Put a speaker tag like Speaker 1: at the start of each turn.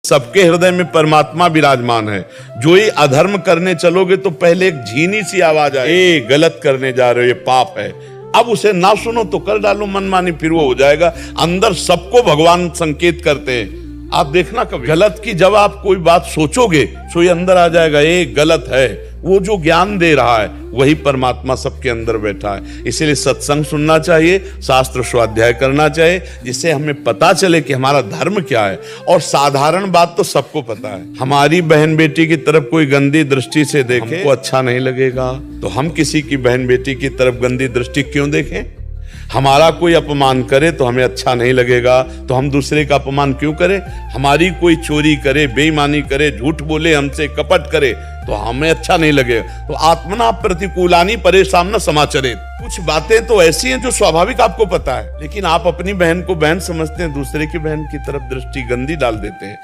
Speaker 1: सबके हृदय में परमात्मा विराजमान है। जो ही अधर्म करने चलोगे तो पहले एक झीनी सी आवाज आए, ए गलत करने जा रहे हो, ये पाप है। अब उसे ना सुनो तो कर डालो मनमानी, फिर वो हो जाएगा। अंदर सबको भगवान संकेत करते हैं। आप देखना कभी गलत की जब आप कोई बात सोचोगे तो ये अंदर आ जाएगा, ये गलत है। वो जो ज्ञान दे रहा है वही परमात्मा सबके अंदर बैठा है। इसीलिए सत्संग सुनना चाहिए, शास्त्र स्वाध्याय करना चाहिए, जिससे हमें पता चले कि हमारा धर्म क्या है। और साधारण बात तो सबको पता है, हमारी बहन बेटी की तरफ कोई गंदी दृष्टि से देखे हमको अच्छा नहीं लगेगा, तो हम किसी की बहन बेटी की तरफ गंदी दृष्टि क्यों देखें। हमारा कोई अपमान करे तो हमें अच्छा नहीं लगेगा, तो हम दूसरे का अपमान क्यों करें। हमारी कोई चोरी करे, बेईमानी करे, झूठ बोले, हमसे कपट करे तो हमें अच्छा नहीं लगेगा। तो आत्मना प्रतिकूलानी परेशान न समाचरे। कुछ बातें तो ऐसी हैं जो स्वाभाविक आपको पता है, लेकिन आप अपनी बहन को बहन समझते हैं, दूसरे की बहन की तरफ दृष्टि गंदी डाल देते हैं।